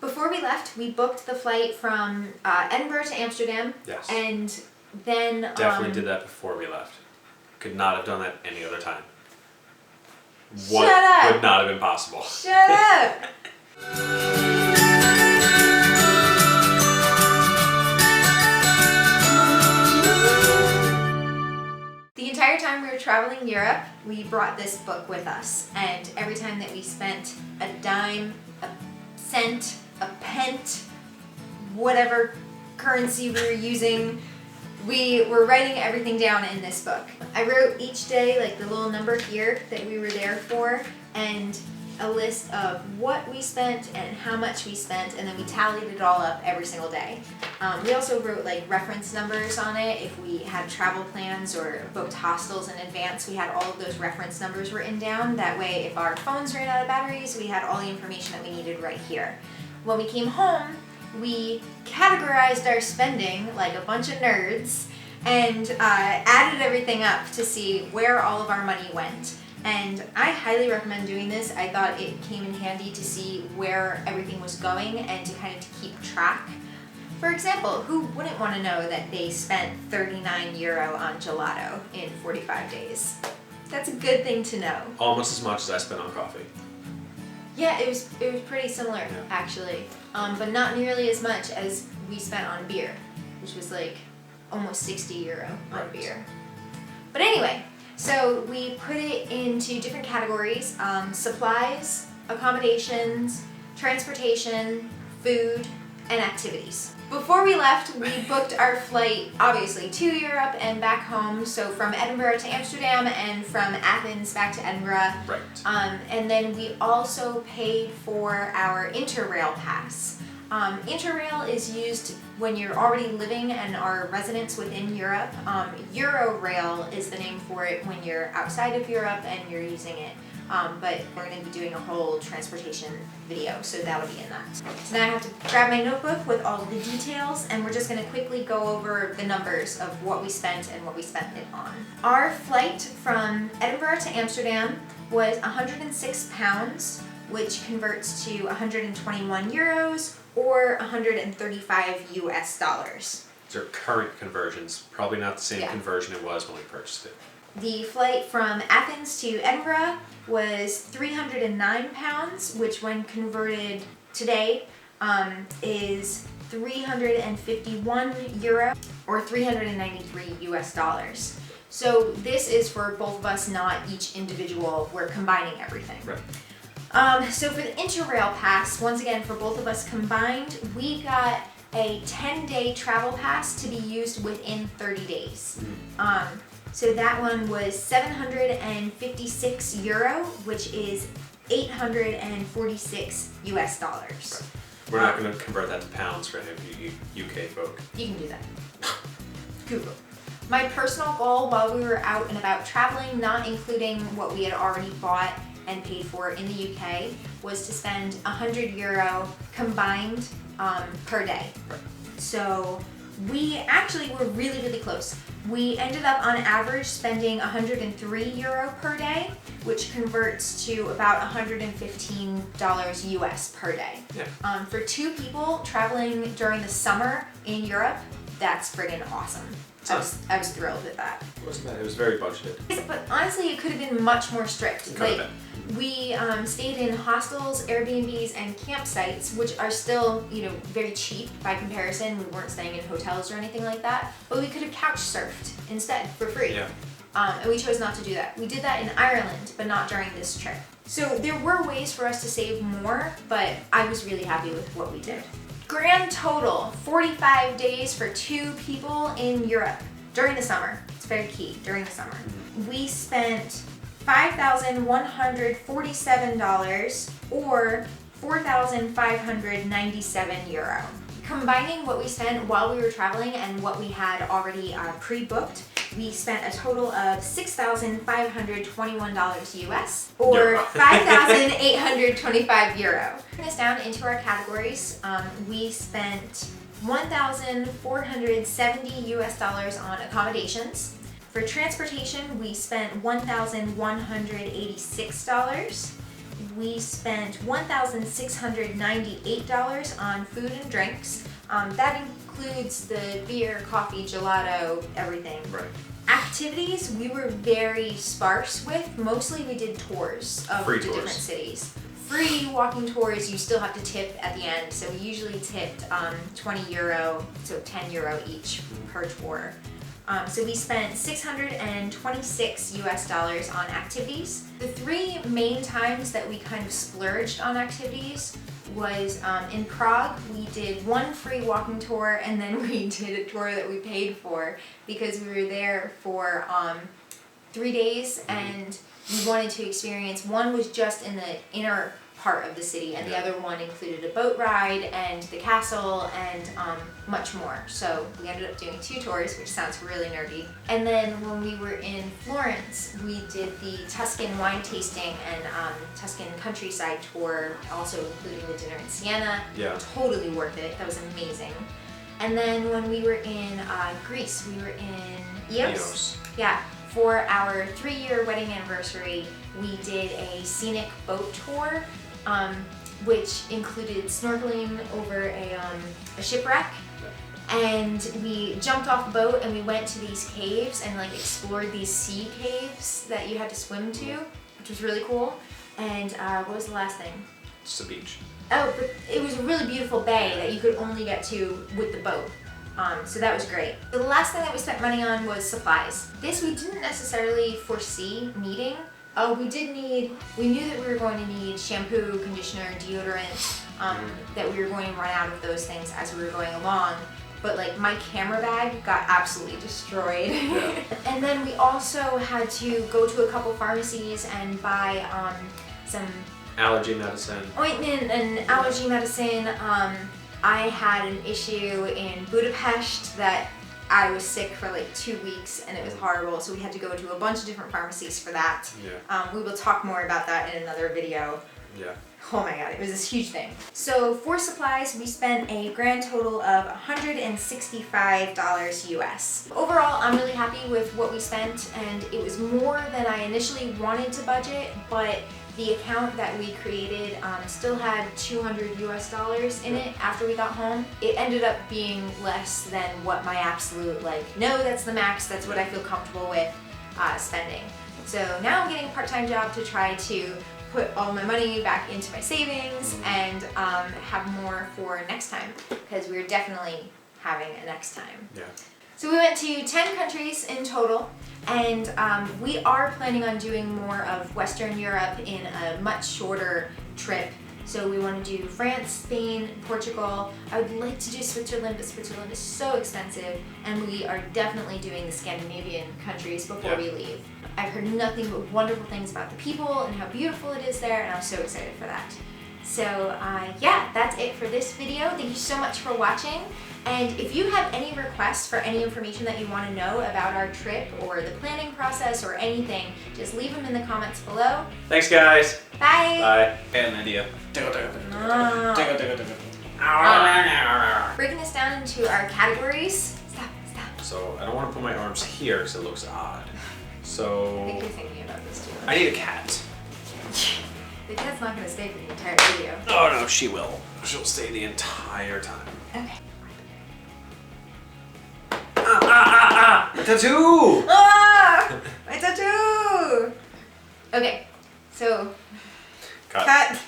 Before we left, we booked the flight from Edinburgh to Amsterdam. Yes. And then... Definitely did that before we left. Could not have done that any other time. Shut up! Would not have been possible. Shut up! The entire time we were traveling Europe, we brought this book with us. And every time that we spent a dime, a cent, a pence, whatever currency we were using, we were writing everything down in this book. I wrote each day, like the little number here that we were there for, and a list of what we spent and how much we spent, and then we tallied it all up every single day. We also wrote like reference numbers on it. If we had travel plans or booked hostels in advance, we had all of those reference numbers written down. That way, if our phones ran out of batteries, we had all the information that we needed right here. When we came home, we categorized our spending like a bunch of nerds and added everything up to see where all of our money went. And I highly recommend doing this. I thought it came in handy to see where everything was going and to kind of keep track. For example, who wouldn't want to know that they spent €39 on gelato in 45 days? That's a good thing to know. Almost as much as I spent on coffee. Yeah, it was pretty similar, actually. But not nearly as much as we spent on beer, which was like almost €60 on beer. But anyway, so we put it into different categories: supplies, accommodations, transportation, food, and activities. Before we left, we booked our flight, obviously, to Europe and back home. So from Edinburgh to Amsterdam and from Athens back to Edinburgh. Right. And then we also paid for our Interrail pass. Interrail is used when you're already living and are residents within Europe. Eurorail is the name for it when you're outside of Europe and you're using it. But we're going to be doing a whole transportation video, so that'll be in that. So now I have to grab my notebook with all the details, and we're just going to quickly go over the numbers of what we spent and what we spent it on. Our flight from Edinburgh to Amsterdam was £106, which converts to €121 or 135 US dollars. These are current conversions. Probably not the same conversion it was when we purchased it. The flight from Athens to Edinburgh was £309, which when converted today is €351 or 393 US dollars. So this is for both of us, not each individual. We're combining everything. Right. So for the Interrail pass, once again, for both of us combined, we got a 10-day travel pass to be used within 30 days. So that one was €756, which is 846 US dollars. Right. We're not going to convert that to pounds for any of you UK folk. You can do that. Google. My personal goal while we were out and about traveling, not including what we had already bought and paid for in the UK, was to spend €100 combined per day. Right. So we actually were really, really close. We ended up on average spending €103 per day, which converts to about $115 US per day. Yeah. For two people traveling during the summer in Europe, that's friggin' awesome. I was thrilled with that. It wasn't bad. It was very budgeted. But honestly, it could have been much more strict. We stayed in hostels, Airbnbs, and campsites, which are still, very cheap by comparison. We weren't staying in hotels or anything like that. But we could have couch surfed instead for free. Yeah. And we chose not to do that. We did that in Ireland, but not during this trip. So there were ways for us to save more, but I was really happy with what we did. Grand total, 45 days for two people in Europe during the summer. It's very key, during the summer. We spent $5,147 or €4,597. Combining what we spent while we were traveling and what we had already pre-booked, we spent a total of $6,521 US or €5,825. Breaking this down into our categories, we spent $1,470 US on accommodations. For transportation, we spent $1,186. we spent $1,698 on food and drinks. That includes the beer, coffee, gelato, everything. Right. Activities, we were very sparse with. Mostly we did tours of the different cities. Free walking tours, you still have to tip at the end. So we usually tipped €20, so €10 each per tour. So we spent $626 on activities. The 3 main times that we kind of splurged on activities was in Prague. We did 1 free walking tour, and then we did a tour that we paid for because we were there for 3 days, and we wanted to experience. One was just in the inner part of the city, and the other one included a boat ride and the castle and much more. So we ended up doing 2 tours, which sounds really nerdy. And then when we were in Florence, we did the Tuscan wine tasting and Tuscan countryside tour, also including the dinner in Siena. Yeah. Totally worth it. That was amazing. And then when we were in Greece, we were in Ios. Yeah. For our 3-year wedding anniversary, we did a scenic boat tour, which included snorkeling over a shipwreck. And we jumped off the boat and we went to these caves and like explored these sea caves that you had to swim to, which was really cool. And what was the last thing? Just a beach. Oh, but it was a really beautiful bay that you could only get to with the boat. So that was great. The last thing that we spent money on was supplies. This we didn't necessarily foresee needing. We knew that we were going to need shampoo, conditioner, deodorant, that we were going to run out of those things as we were going along. But like my camera bag got absolutely destroyed. Yeah. And then we also had to go to a couple pharmacies and buy some allergy medicine, ointment and allergy medicine. I had an issue in Budapest that I was sick for like 2 weeks and it was horrible, so we had to go to a bunch of different pharmacies for that. Yeah. We will talk more about that in another video. Yeah. Oh my god, it was this huge thing. So for supplies, we spent a grand total of $165 US. Overall, I'm really happy with what we spent, and it was more than I initially wanted to budget, but the account that we created still had $200 US in it after we got home. It ended up being less than what my absolute, no, that's the max, that's what I feel comfortable with spending. So now I'm getting a part-time job to try to put all my money back into my savings and have more for next time, because we're definitely having a next time. Yeah. So we went to 10 countries in total, and we are planning on doing more of Western Europe in a much shorter trip. So we want to do France, Spain, Portugal. I would like to do Switzerland, but Switzerland is so expensive, and we are definitely doing the Scandinavian countries before we leave. I've heard nothing but wonderful things about the people and how beautiful it is there, and I'm so excited for that. So yeah, that's it for this video. Thank you so much for watching. And if you have any requests for any information that you want to know about our trip or the planning process or anything, just leave them in the comments below. Thanks, guys. Bye. Bye. I had an idea. Breaking this down into our categories. Stop. So I don't want to put my arms here because it looks odd. I So think you're thinking about this too. I need a cat. The cat's not going to stay for the entire video. Oh no, she will. She'll stay the entire time. Okay. Tattoo! Ah! My tattoo! Okay, so Cut. cut.